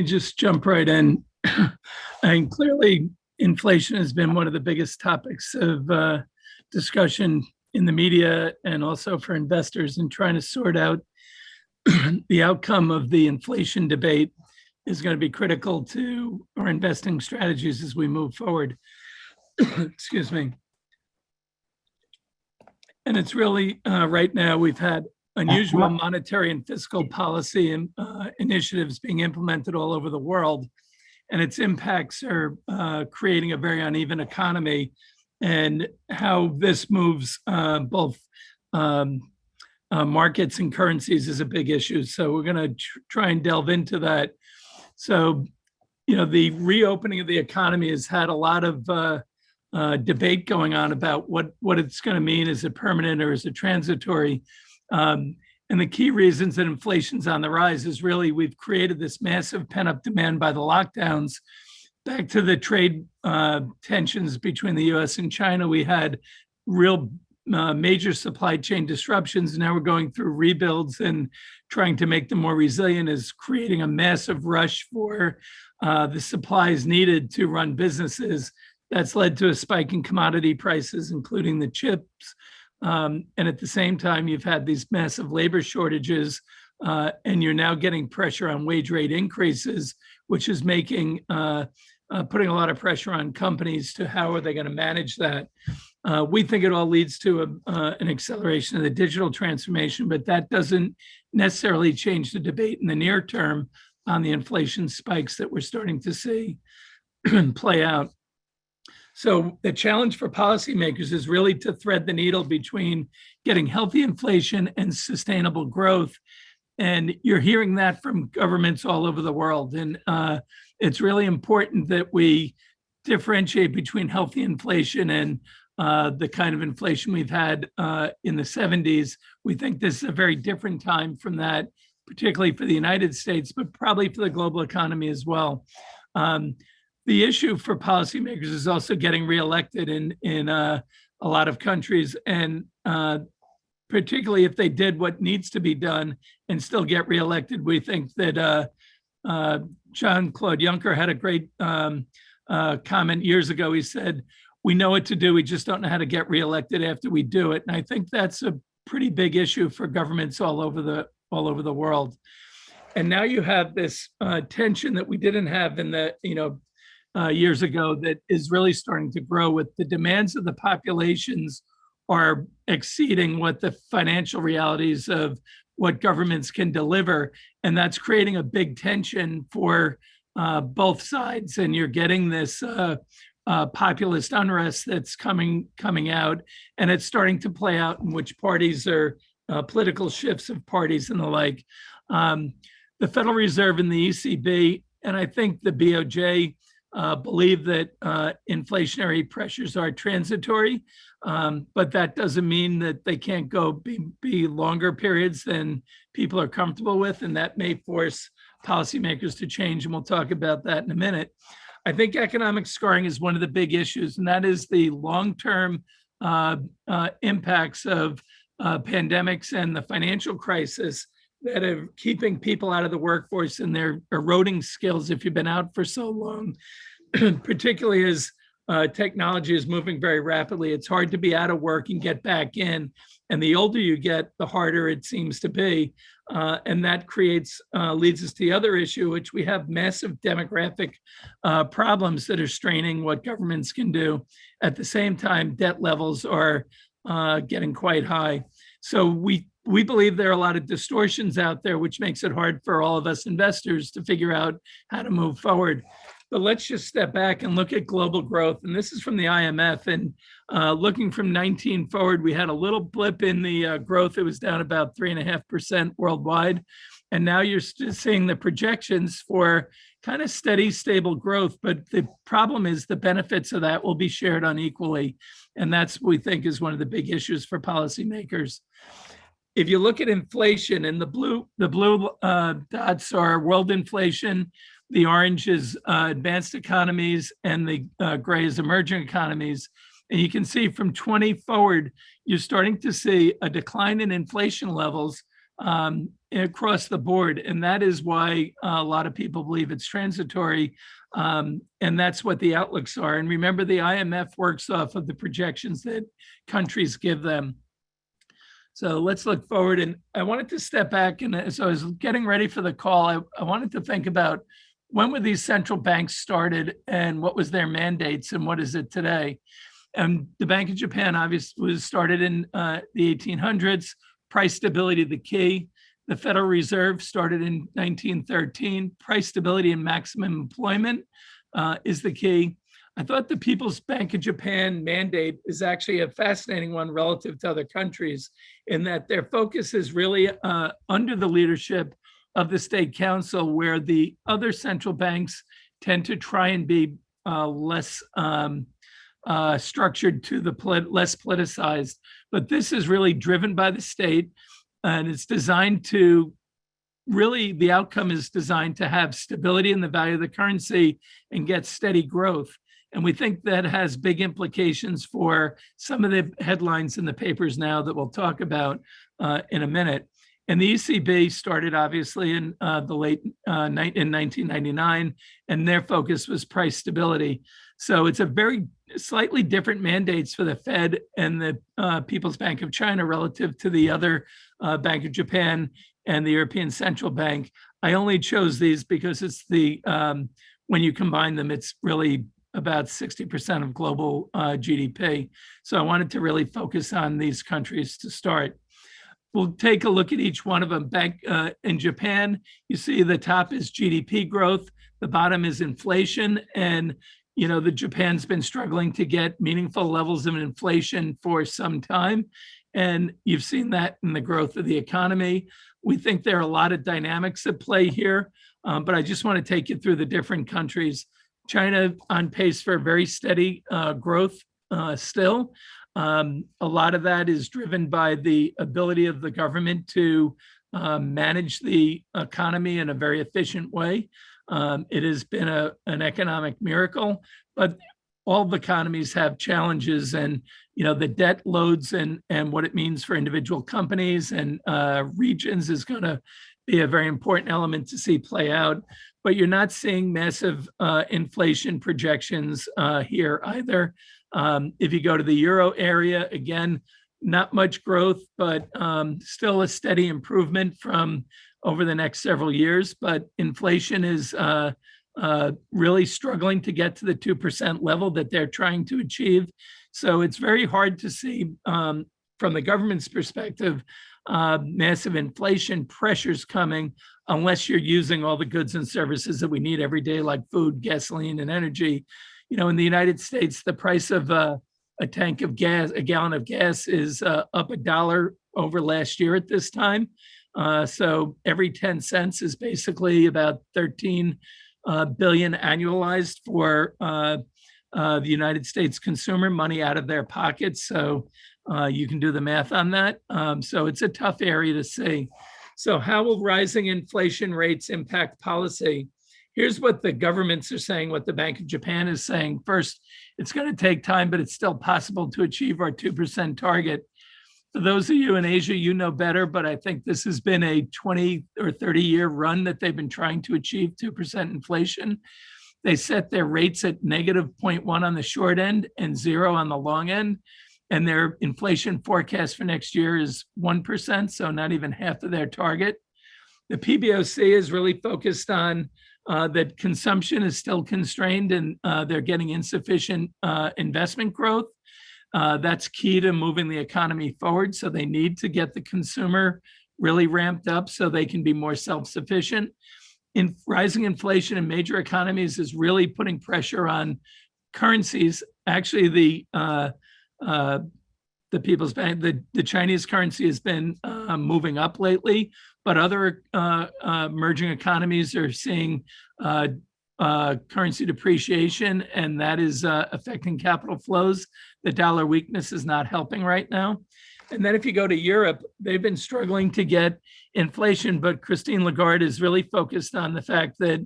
Just jump right in. And clearly, inflation has been one of the biggest topics of discussion in the media and also for investors in trying to sort out the outcome of the inflation debate is going to be critical to our investing strategies as we move forward. Excuse me. And it's really right now we've had unusual monetary and fiscal policy and initiatives being implemented all over the world, and its impacts are creating a very uneven economy. And how this moves both markets and currencies is a big issue. So we're going to try and delve into that. So, the reopening of the economy has had a lot of debate going on about what it's going to mean. Is it permanent or is it transitory? And the key reasons that inflation's on the rise is really we've created this massive pent-up demand by the lockdowns. Back to the trade tensions between the US and China, we had real major supply chain disruptions. Now we're going through rebuilds and trying to make them more resilient is creating a massive rush for the supplies needed to run businesses. That's led to a spike in commodity prices, including the chips. And at the same time, you've had these massive labor shortages, and you're now getting pressure on wage rate increases, which is making putting a lot of pressure on companies to how are they going to manage that. We think it all leads to an acceleration of the digital transformation, but that doesn't necessarily change the debate in the near term on the inflation spikes that we're starting to see play out. So the challenge for policymakers is really to thread the needle between getting healthy inflation and sustainable growth. And you're hearing that from governments all over the world. And it's really important that we differentiate between healthy inflation and the kind of inflation we've had in the 70s. We think this is a very different time from that, particularly for the United States, but probably for the global economy as well. The issue for policymakers is also getting reelected in a lot of countries, and particularly if they did what needs to be done and still get reelected. We think that Jean-Claude Juncker had a great comment years ago. He said, "We know what to do, we just don't know how to get reelected after we do it." And I think that's a pretty big issue for governments all over the world. And now you have this tension that we didn't have in the years ago that is really starting to grow, with the demands of the populations are exceeding what the financial realities of what governments can deliver. And that's creating a big tension for both sides. And you're getting this populist unrest that's coming out, and it's starting to play out in which parties are political shifts of parties and the like. The Federal Reserve and the ECB, and I think the BOJ, believe that inflationary pressures are transitory, but that doesn't mean that they can't go be longer periods than people are comfortable with, and that may force policymakers to change, and we'll talk about that in a minute. I think economic scarring is one of the big issues, and that is the long-term impacts of pandemics and the financial crisis that are keeping people out of the workforce, and they're eroding skills if you've been out for so long, particularly as technology is moving very rapidly. It's hard to be out of work and get back in. And the older you get, the harder it seems to be. And that leads us to the other issue, which we have massive demographic problems that are straining what governments can do. At the same time, debt levels are getting quite high. So we believe there are a lot of distortions out there, which makes it hard for all of us investors to figure out how to move forward. But let's just step back and look at global growth. And this is from the IMF. And looking from 19 forward, we had a little blip in the growth. It was down about 3.5% worldwide. And now you're seeing the projections for kind of steady, stable growth. But the problem is the benefits of that will be shared unequally. And that's what we think is one of the big issues for policymakers. If you look at inflation, and the blue dots are world inflation, the orange is advanced economies, and the gray is emerging economies. And you can see from 20 forward, you're starting to see a decline in inflation levels, across the board. And that is why a lot of people believe it's transitory. And that's what the outlooks are. And remember, the IMF works off of the projections that countries give them. So let's look forward. And I wanted to step back. And as I was getting ready for the call, I wanted to think about when were these central banks started and what was their mandates and what is it today? And the Bank of Japan obviously was started in the 1800s, price stability the key. The Federal Reserve started in 1913, price stability and maximum employment is the key. I thought the People's Bank of Japan mandate is actually a fascinating one relative to other countries in that their focus is really under the leadership of the State Council, where the other central banks tend to try and be less structured to the less politicized. But this is really driven by the state, and it's designed to really, the outcome is designed to have stability in the value of the currency and get steady growth. And we think that has big implications for some of the headlines in the papers now that we'll talk about in a minute. And the ECB started obviously in the late in 1999, and their focus was price stability. So it's a very slightly different mandates for the Fed and the People's Bank of China relative to the other Bank of Japan and the European Central Bank. I only chose these because it's the when you combine them, it's really about 60% of global GDP. So I wanted to really focus on these countries to start. We'll take a look at each one of them. In Japan, you see the top is GDP growth, the bottom is inflation, and the Japan's been struggling to get meaningful levels of inflation for some time, and you've seen that in the growth of the economy. We think there are a lot of dynamics at play here, but I just want to take you through the different countries. China on pace for very steady growth still. A lot of that is driven by the ability of the government to manage the economy in a very efficient way. It has been an economic miracle, but all the economies have challenges, and the debt loads and what it means for individual companies and regions is going to be a very important element to see play out. But you're not seeing massive inflation projections here either. If you go to the Euro area, again, not much growth, but still a steady improvement from over the next several years. But inflation is really struggling to get to the 2% level that they're trying to achieve. So it's very hard to see from the government's perspective, massive inflation pressures coming unless you're using all the goods and services that we need every day, like food, gasoline, and energy. In the United States, the price of a tank of gas, a gallon of gas, is up $1 over last year at this time. So every 10 cents is basically about 13 billion annualized for the United States consumer, money out of their pockets. So you can do the math on that. So it's a tough area to see. So how will rising inflation rates impact policy? Here's what the governments are saying, what the Bank of Japan is saying. First, it's going to take time, but it's still possible to achieve our 2% target. For those of you in Asia, you know better, but I think this has been a 20 or 30-year run that they've been trying to achieve 2% inflation. They set their rates at negative 0.1 on the short end and 0 on the long end. And their inflation forecast for next year is 1%, so not even half of their target. The PBOC is really focused on that consumption is still constrained and they're getting insufficient investment growth. That's key to moving the economy forward. So they need to get the consumer really ramped up so they can be more self-sufficient. Rising inflation in major economies is really putting pressure on currencies. Actually, the People's Bank, the Chinese currency has been moving up lately, but other emerging economies are seeing currency depreciation, and that is affecting capital flows. The dollar weakness is not helping right now. And then if you go to Europe, they've been struggling to get inflation, but Christine Lagarde is really focused on the fact that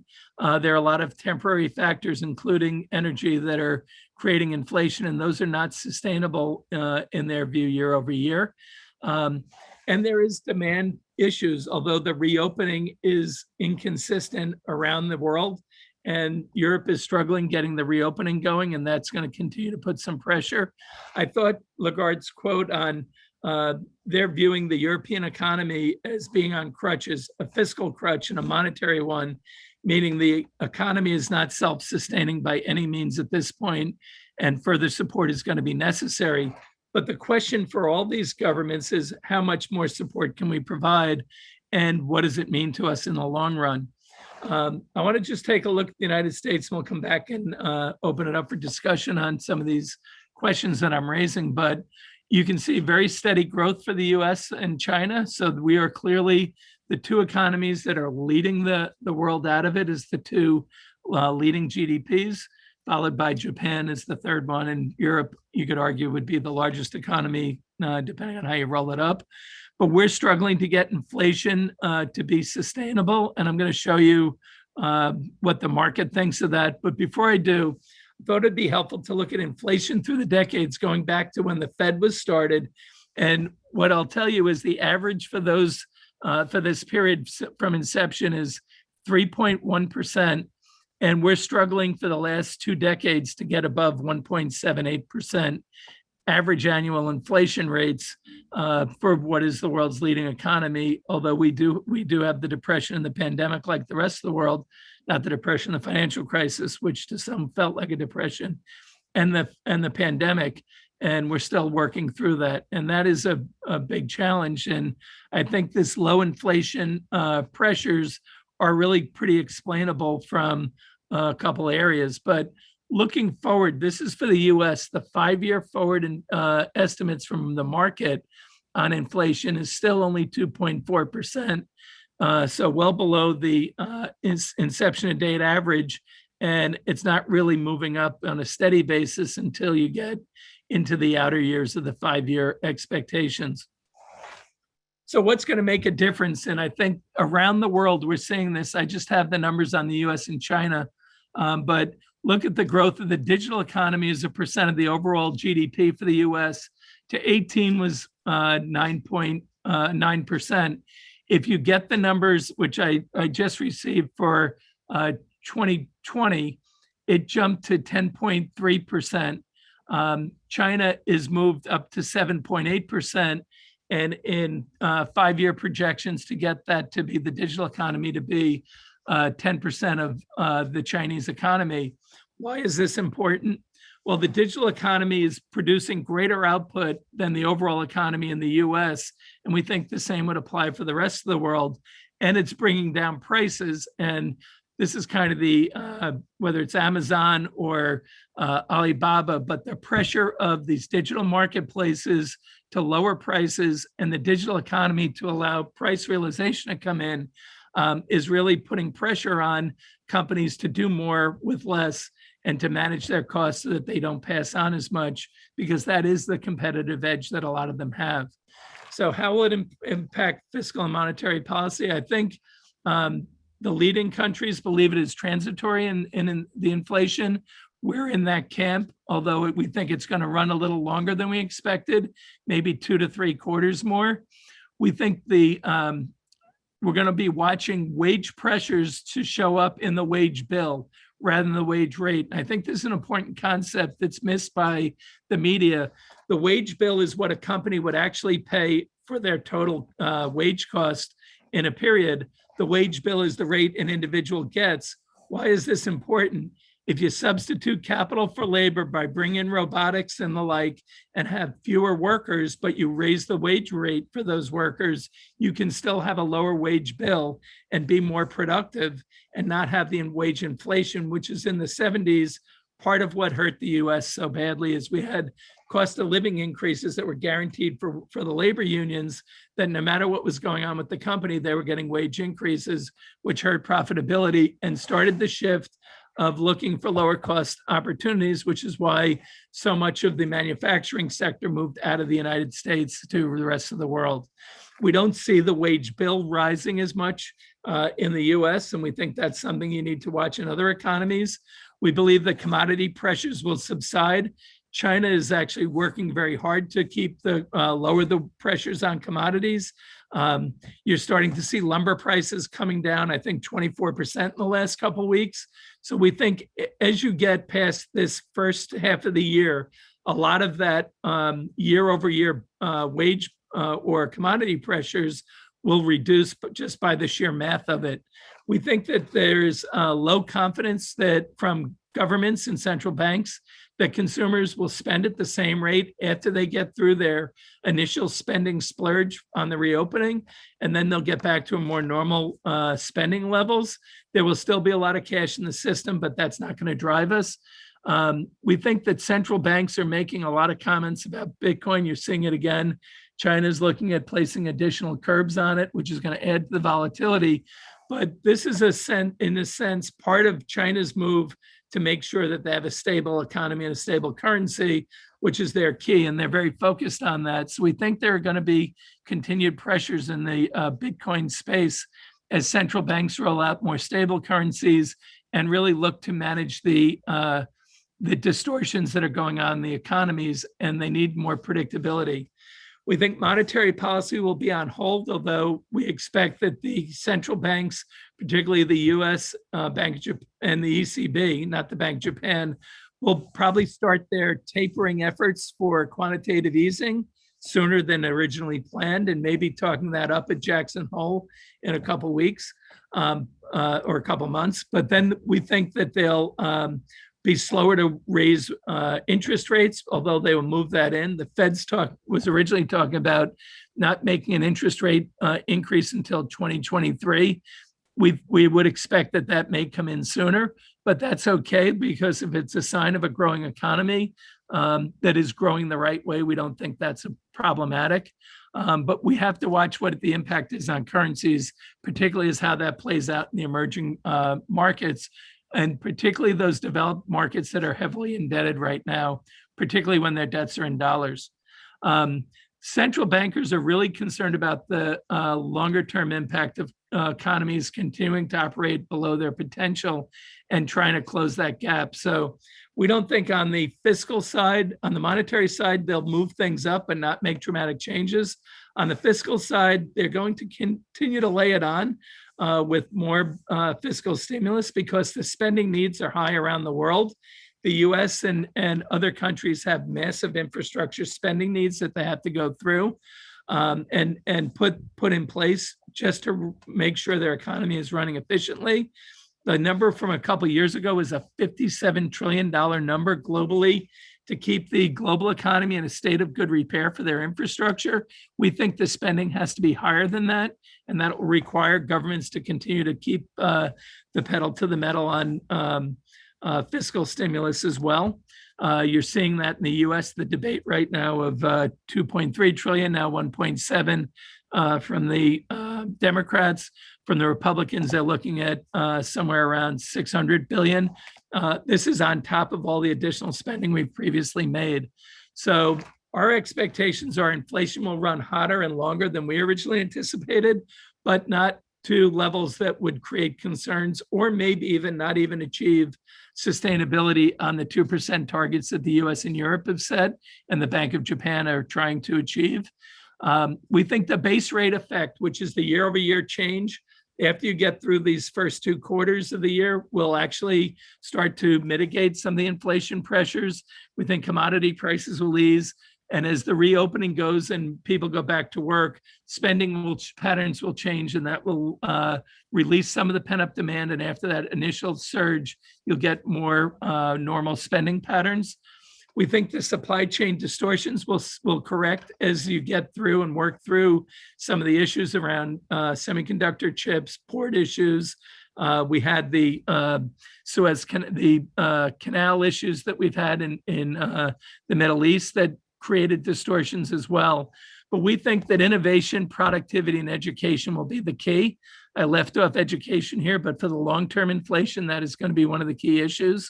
there are a lot of temporary factors, including energy, that are creating inflation, and those are not sustainable in their view year over year. And there is demand issues, although the reopening is inconsistent around the world. And Europe is struggling getting the reopening going, and that's going to continue to put some pressure. I thought Lagarde's quote on they're viewing the European economy as being on crutches, a fiscal crutch and a monetary one, meaning the economy is not self-sustaining by any means at this point, and further support is going to be necessary. But the question for all these governments is how much more support can we provide, and what does it mean to us in the long run? I want to just take a look at the United States, and we'll come back and open it up for discussion on some of these questions that I'm raising. But you can see very steady growth for the US and China. So we are clearly the two economies that are leading the world out of it as the two leading GDPs, followed by Japan as the third one. And Europe, you could argue, would be the largest economy, depending on how you roll it up. But we're struggling to get inflation to be sustainable. And I'm going to show you what the market thinks of that. But before I do, I thought it'd be helpful to look at inflation through the decades, going back to when the Fed was started. And what I'll tell you is the average for those for this period from inception is 3.1%. And we're struggling for the last 2 decades to get above 1.78% average annual inflation rates for what is the world's leading economy. Although we do have the depression and the pandemic like the rest of the world, not the depression, the financial crisis, which to some felt like a depression, and the pandemic. And we're still working through that. And that is a big challenge. And I think this low inflation pressures are really pretty explainable from a couple areas. But looking forward, this is for the US, the 5-year forward estimates from the market on inflation is still only 2.4%. So well below the inception to date average. And it's not really moving up on a steady basis until you get into the outer years of the 5-year expectations. So what's going to make a difference? And I think around the world, we're seeing this. I just have the numbers on the US and China, but look at the growth of the digital economy as a percent of the overall GDP for the US. To 18 was 9.9%. If you get the numbers, which I just received for 2020, it jumped to 10.3%. China is moved up to 7.8%. And in 5-year projections to get that to be the digital economy to be 10% of the Chinese economy. Why is this important? Well, the digital economy is producing greater output than the overall economy in the US, and we think the same would apply for the rest of the world. And it's bringing down prices. And this is kind of the, whether it's Amazon or Alibaba, but the pressure of these digital marketplaces to lower prices and the digital economy to allow price realization to come in is really putting pressure on companies to do more with less and to manage their costs so that they don't pass on as much, because that is the competitive edge that a lot of them have. So how will it impact fiscal and monetary policy? I think the leading countries believe it is transitory in the inflation. We're in that camp, although we think it's going to run a little longer than we expected, maybe 2 to 3 quarters more. We think we're going to be watching wage pressures to show up in the wage bill rather than the wage rate. I think this is an important concept that's missed by the media. The wage bill is what a company would actually pay for their total wage cost in a period. The wage bill is the rate an individual gets. Why is this important? If you substitute capital for labor by bringing in robotics and the like and have fewer workers, but you raise the wage rate for those workers, you can still have a lower wage bill and be more productive and not have the wage inflation, which is in the 70s. Part of what hurt the US so badly is we had cost of living increases that were guaranteed for the labor unions, that no matter what was going on with the company, they were getting wage increases, which hurt profitability and started the shift of looking for lower cost opportunities, which is why so much of the manufacturing sector moved out of the United States to the rest of the world. We don't see the wage bill rising as much in the US, and we think that's something you need to watch in other economies. We believe that commodity pressures will subside. China is actually working very hard to keep lower the pressures on commodities. You're starting to see lumber prices coming down, I think 24% in the last couple of weeks. So we think as you get past this first half of the year, a lot of that year over year wage or commodity pressures will reduce just by the sheer math of it. We think that there's low confidence that from governments and central banks that consumers will spend at the same rate after they get through their initial spending splurge on the reopening, and then they'll get back to a more normal spending levels. There will still be a lot of cash in the system, but that's not going to drive us. We think that central banks are making a lot of comments about Bitcoin. You're seeing it again. China's looking at placing additional curbs on it, which is going to add to the volatility. But this is in a sense, part of China's move to make sure that they have a stable economy and a stable currency, which is their key, and they're very focused on that. So we think there are going to be continued pressures in the Bitcoin space as central banks roll out more stable currencies and really look to manage the distortions that are going on in the economies, and they need more predictability. We think monetary policy will be on hold, although we expect that the central banks, particularly the US Bank and the ECB, not the Bank of Japan, will probably start their tapering efforts for quantitative easing sooner than originally planned, and maybe talking that up at Jackson Hole in a couple of weeks or a couple of months. But then we think that they'll be slower to raise interest rates, although they will move that in. The Fed's was originally talking about not making an interest rate increase until 2023. We would expect that that may come in sooner, but that's okay, because if it's a sign of a growing economy that is growing the right way, we don't think that's problematic. But we have to watch what the impact is on currencies, particularly as how that plays out in the emerging markets, and particularly those developed markets that are heavily indebted right now, particularly when their debts are in dollars. Central bankers are really concerned about the longer-term impact of economies continuing to operate below their potential and trying to close that gap. So we don't think on the fiscal side, on the monetary side, they'll move things up and not make dramatic changes. On the fiscal side, they're going to continue to lay it on with more fiscal stimulus, because the spending needs are high around the world. The US and other countries have massive infrastructure spending needs that they have to go through and put in place just to make sure their economy is running efficiently. The number from a couple of years ago was a $57 trillion number globally to keep the global economy in a state of good repair for their infrastructure. We think the spending has to be higher than that, and that will require governments to continue to keep the pedal to the metal on fiscal stimulus as well. You're seeing that in the US, the debate right now of 2.3 trillion, now 1.7 from the Democrats. From the Republicans, they're looking at somewhere around 600 billion. This is on top of all the additional spending we've previously made. So our expectations are inflation will run hotter and longer than we originally anticipated, but not to levels that would create concerns, or maybe even not even achieve sustainability on the 2% targets that the US and Europe have set and the Bank of Japan are trying to achieve. We think the base rate effect, which is the year over year change, after you get through these first 2 quarters of the year, will actually start to mitigate some of the inflation pressures. We think commodity prices will ease. And as the reopening goes and people go back to work, spending patterns will change, and that will release some of the pent-up demand. And after that initial surge, you'll get more normal spending patterns. We think the supply chain distortions will correct as you get through and work through some of the issues around semiconductor chips, port issues. We had the Suez Canal issues that we've had in the Middle East that created distortions as well. But we think that innovation, productivity, and education will be the key. I left off education here, but for the long-term inflation, that is going to be one of the key issues.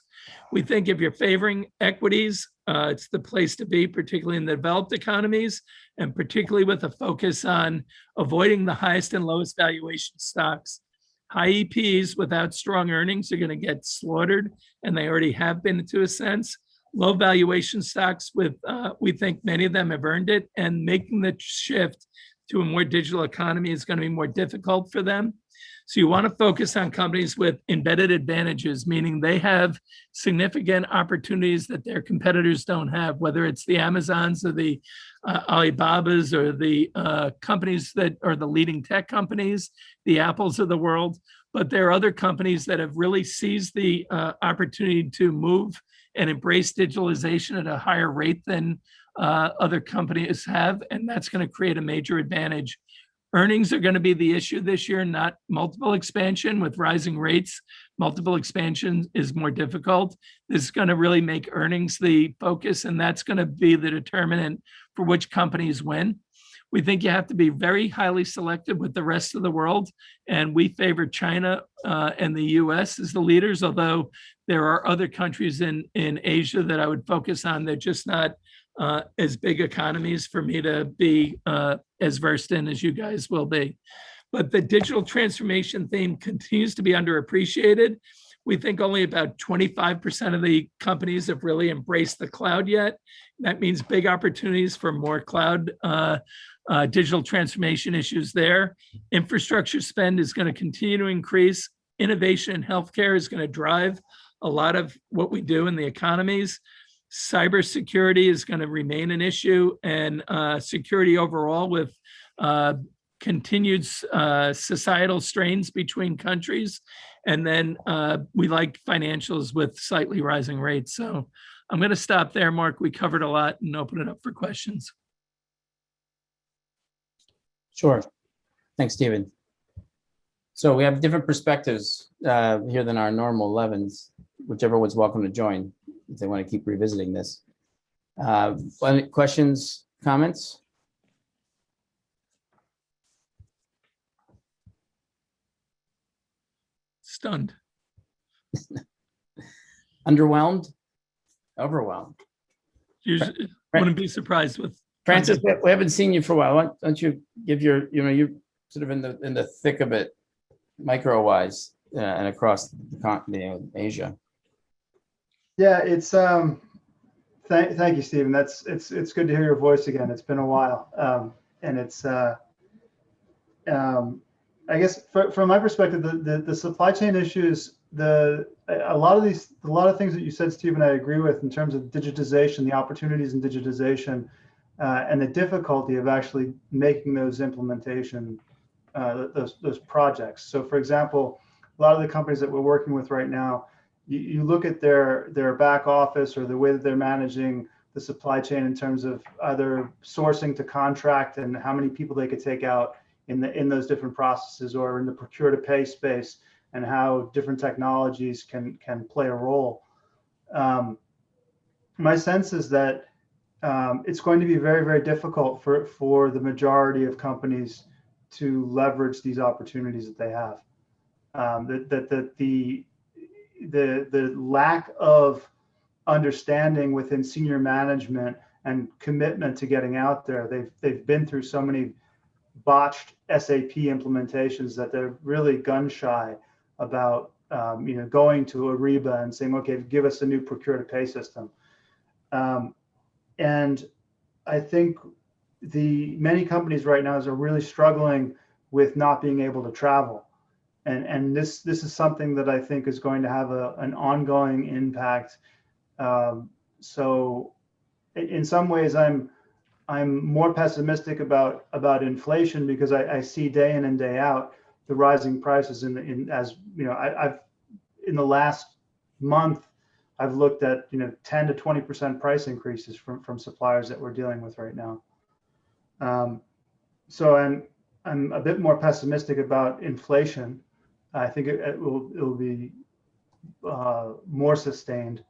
We think if you're favoring equities, it's the place to be, particularly in the developed economies, and particularly with a focus on avoiding the highest and lowest valuation stocks. High EPs without strong earnings are going to get slaughtered, and they already have been to a sense. Low valuation stocks with, we think many of them have earned it, and making the shift to a more digital economy is going to be more difficult for them. So you want to focus on companies with embedded advantages, meaning they have significant opportunities that their competitors don't have, whether it's the Amazons or the Alibabas or the companies that are the leading tech companies, the Apples of the world. But there are other companies that have really seized the opportunity to move and embrace digitalization at a higher rate than other companies have, and that's going to create a major advantage. Earnings are going to be the issue this year, not multiple expansion. With rising rates, multiple expansion is more difficult. This is going to really make earnings the focus, and that's going to be the determinant for which companies win. We think you have to be very highly selective with the rest of the world, and we favor China and the US as the leaders, although there are other countries in Asia that I would focus on. They're just not as big economies for me to be as versed in as you guys will be. But the digital transformation theme continues to be underappreciated. We think only about 25% of the companies have really embraced the cloud yet. That means big opportunities for more cloud digital transformation issues there. Infrastructure spend is going to continue to increase. Innovation in healthcare is going to drive a lot of what we do in the economies. Cybersecurity is going to remain an issue, and security overall with continued societal strains between countries. And then we like financials with slightly rising rates. So I'm going to stop there, Mark. We covered a lot and open it up for questions. Sure. Thanks, Stephen. So we have different perspectives here than our normal 11s, whichever one's welcome to join if they want to keep revisiting this. Any questions, comments? Stunned. Underwhelmed? Overwhelmed? Usually, wouldn't be surprised with Francis. We haven't seen you for a while. Why don't you give your, you're sort of in the thick of it, micro-wise, and across the continent, Asia. Yeah, it's thank you, Stephen. It's good to hear your voice again. It's been a while, and it's I guess from my perspective, the supply chain issues, a lot of things that you said, Stephen, I agree with in terms of digitization, the opportunities in digitization, and the difficulty of actually making those implementation, those projects. So, for example, a lot of the companies that we're working with right now, you look at their back office or the way that they're managing the supply chain in terms of either sourcing to contract and how many people they could take out in those different processes, or in the procure to pay space, and how different technologies can play a role. My sense is that it's going to be very, very difficult for the majority of companies to leverage these opportunities that they have. The lack of understanding within senior management and commitment to getting out there. They've been through so many botched SAP implementations that they're really gun shy about going to Ariba and saying, okay, give us a new procure to pay system. And I think many companies right now are really struggling with not being able to travel. And this is something that I think is going to have an ongoing impact. So in some ways, I'm more pessimistic about inflation, because I see day in and day out the rising prices I've in the last month, I've looked at 10 to 20% price increases from suppliers that we're dealing with right now. So I'm a bit more pessimistic about inflation. I think it will be more sustained.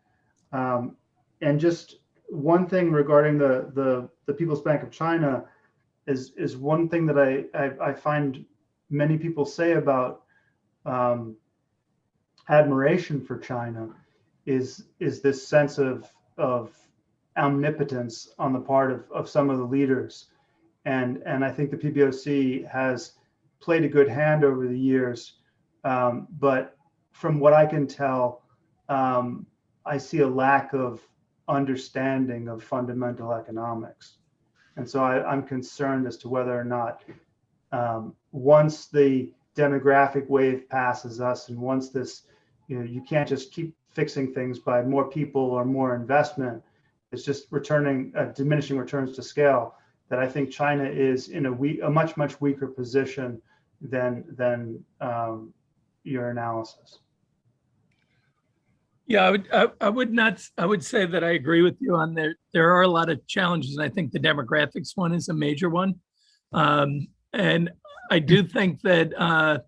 And just one thing regarding the People's Bank of China is one thing that I find many people say about admiration for China is this sense of omnipotence on the part of some of the leaders. And I think the PBOC has played a good hand over the years. But from what I can tell, I see a lack of understanding of fundamental economics. And so I'm concerned as to whether or not once the demographic wave passes us, and once this, you can't just keep fixing things by more people or more investment. It's just diminishing returns to scale. That I think China is in a much weaker position than your analysis. Yeah, I would say that I agree with you on there. There are a lot of challenges, and I think the demographics one is a major one. And I do think that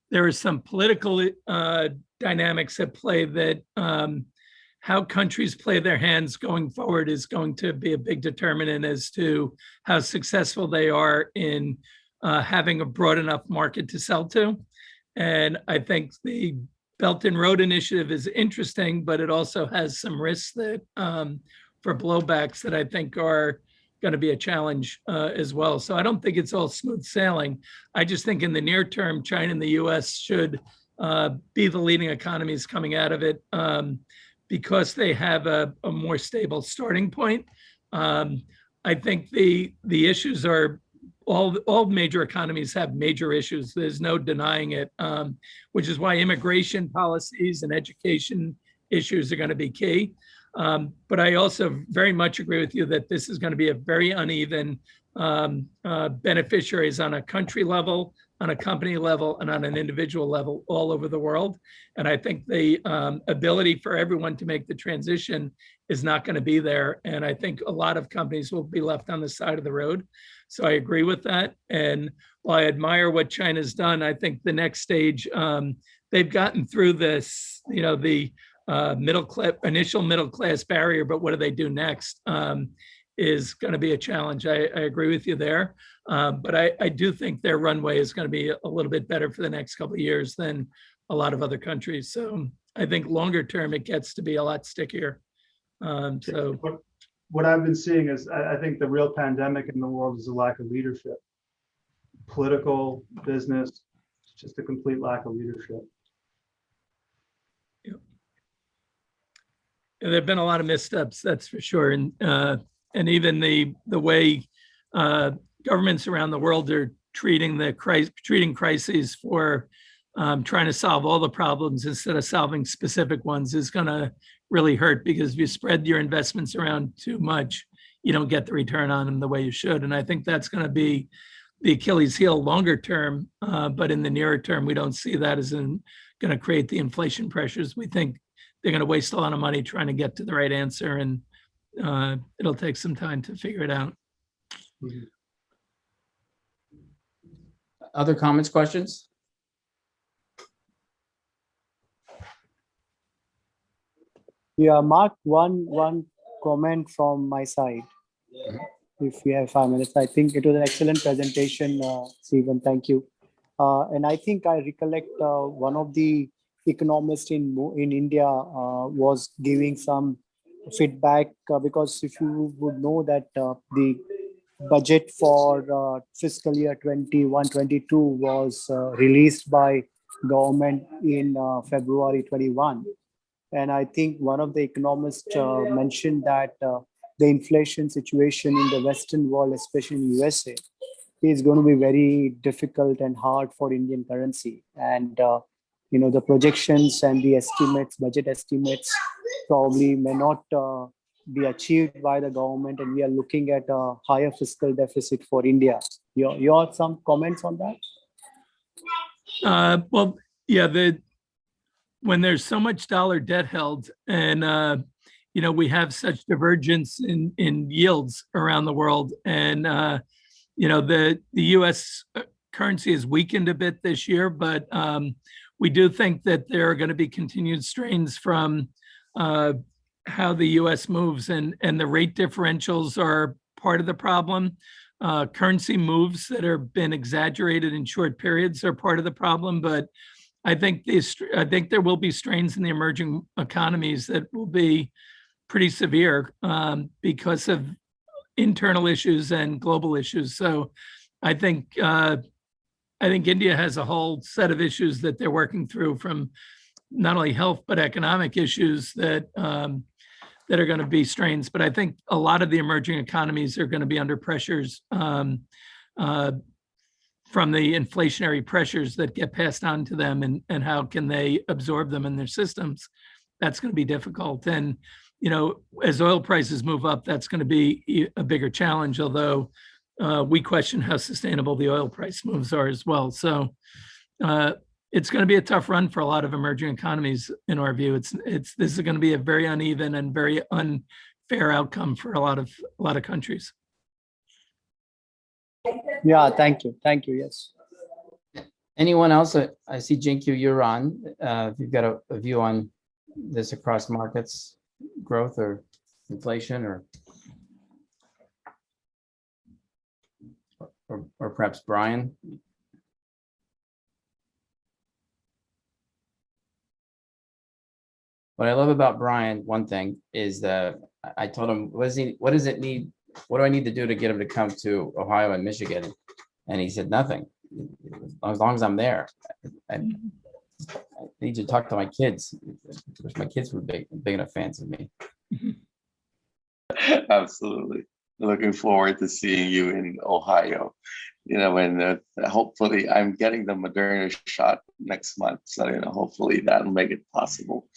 there are some political dynamics at play that how countries play their hands going forward is going to be a big determinant as to how successful they are in having a broad enough market to sell to. And I think the Belt and Road Initiative is interesting, but it also has some risks that for blowbacks that I think are going to be a challenge as well. So I don't think it's all smooth sailing. I just think in the near term, China and the US should be the leading economies coming out of it because they have a more stable starting point. I think the issues are all major economies have major issues. There's no denying it, which is why immigration policies and education issues are going to be key. But I also very much agree with you that this is going to be a very uneven beneficiaries on a country level, on a company level, and on an individual level all over the world. And I think the ability for everyone to make the transition is not going to be there. And I think a lot of companies will be left on the side of the road. So I agree with that. And while I admire what China's done, I think the next stage, they've gotten through this, the initial middle class barrier, but what do they do next is going to be a challenge. I agree with you there. But I do think their runway is going to be a little bit better for the next couple of years than a lot of other countries. So I think longer term, it gets to be a lot stickier. So what I've been seeing is I think the real pandemic in the world is a lack of leadership. Political, business, just a complete lack of leadership. Yeah. There have been a lot of missteps, that's for sure. And even the way governments around the world are treating crises for trying to solve all the problems instead of solving specific ones is going to really hurt, because if you spread your investments around too much, you don't get the return on them the way you should. And I think that's going to be the Achilles heel longer term. But in the nearer term, we don't see that as going to create the inflation pressures. We think they're going to waste a lot of money trying to get to the right answer, and it'll take some time to figure it out. Mhm. Other comments, questions? Yeah, Mark, one comment from my side. If we have 5 minutes, I think it was an excellent presentation, Stephen. Thank you. And I think I recollect one of the economists in India was giving some feedback because if you would know that the budget for fiscal year 21-22 was released by government in February 21. And I think one of the economists mentioned that the inflation situation in the Western world, especially in USA, is going to be very difficult and hard for Indian currency. And, the projections and the estimates, budget estimates probably may not be achieved by the government. And we are looking at a higher fiscal deficit for India. Your some comments on that? Well, yeah, when there's so much dollar debt held and, we have such divergence in yields around the world, and, the US currency has weakened a bit this year, but we do think that there are going to be continued strains from how the US moves, and the rate differentials are part of the problem. Currency moves that have been exaggerated in short periods are part of the problem, but I think there will be strains in the emerging economies that will be pretty severe because of internal issues and global issues. So I think India has a whole set of issues that they're working through, from not only health but economic issues that that are going to be strains. But I think a lot of the emerging economies are going to be under pressures from the inflationary pressures that get passed on to them, and how can they absorb them in their systems. That's going to be difficult. And, as oil prices move up, that's going to be a bigger challenge, although we question how sustainable the oil price moves are as well. So it's going to be a tough run for a lot of emerging economies, in our view. This is going to be a very uneven and very unfair outcome for a lot of countries. Yeah, thank you. Thank you. Yes. Anyone else? I see Jinkyu, you're on. If you've got a view on this across markets, growth or inflation, or perhaps Brian. What I love about Brian, one thing is that I told him, what does it need? What do I need to do to get him to come to Ohio and Michigan? And he said, nothing. As long as I'm there. I need to talk to my kids. I wish my kids were big enough fans of me. Absolutely. Looking forward to seeing you in Ohio. And hopefully I'm getting the Moderna shot next month. So, hopefully that'll make it possible.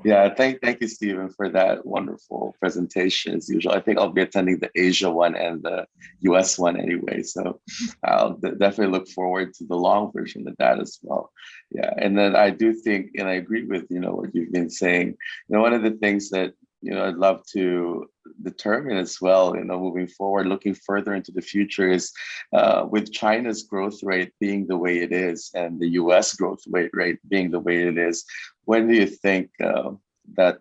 Yeah, thank you, Stephen, for that wonderful presentation as usual. I think I'll be attending the Asia one and the US one anyway. So I'll definitely look forward to the long version of that as well. Yeah, and then I do think, and I agree with, what you've been saying, one of the things that, I'd love to determine as well, moving forward, looking further into the future is with China's growth rate being the way it is and the US growth rate being the way it is, when do you think that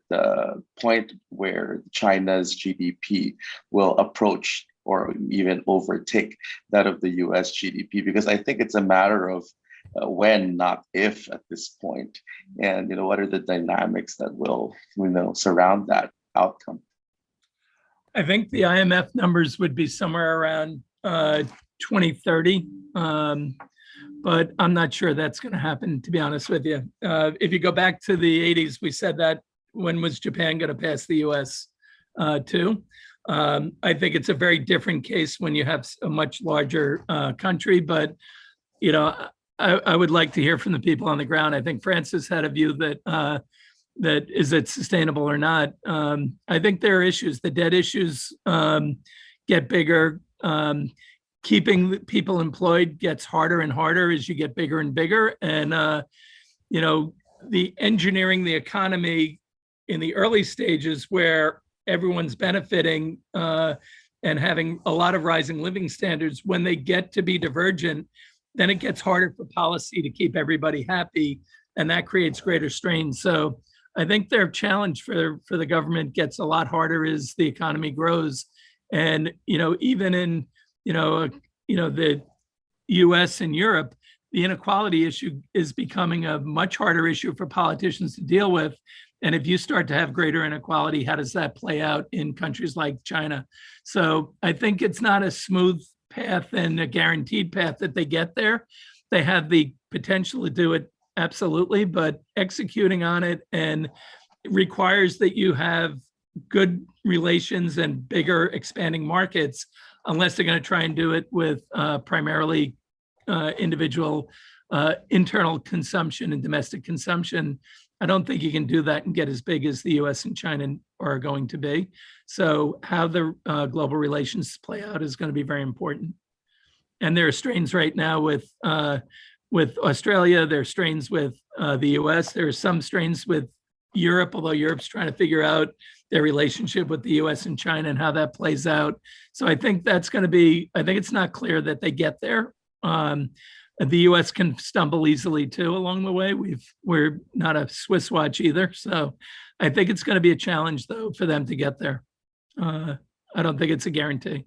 point where China's GDP will approach or even overtake that of the US GDP? Because I think it's a matter of when, not if, at this point. And what are the dynamics that will surround that outcome? I think the IMF numbers would be somewhere around 2030, but I'm not sure that's going to happen, to be honest with you. If you go back to the 80s, we said that, when was Japan going to pass the US too? I think it's a very different case when you have a much larger country, but I would like to hear from the people on the ground. I think Francis had a view that is it sustainable or not. I think there are issues. The debt issues get bigger. Keeping people employed gets harder and harder as you get bigger and bigger. And the engineering the economy in the early stages, where everyone's benefiting and having a lot of rising living standards, when they get to be divergent, then it gets harder for policy to keep everybody happy, and that creates greater strain. So I think their challenge for the government gets a lot harder as the economy grows. And even in the US and Europe, the inequality issue is becoming a much harder issue for politicians to deal with. And if you start to have greater inequality, how does that play out in countries like China? So I think it's not a smooth path and a guaranteed path that they get there. They have the potential to do it, absolutely, but executing on it and requires that you have good relations and bigger expanding markets, unless they're going to try and do it with primarily individual internal consumption and domestic consumption. I don't think you can do that and get as big as the US and China are going to be. So how the global relations play out is going to be very important. And there are strains right now with Australia. There are strains with the US. There are some strains with Europe, although Europe's trying to figure out their relationship with the US and China and how that plays out. So I think that's going to be, I think it's not clear that they get there. The US can stumble easily too along the way. We're not a Swiss watch either. So I think it's going to be a challenge though for them to get there. I don't think it's a guarantee.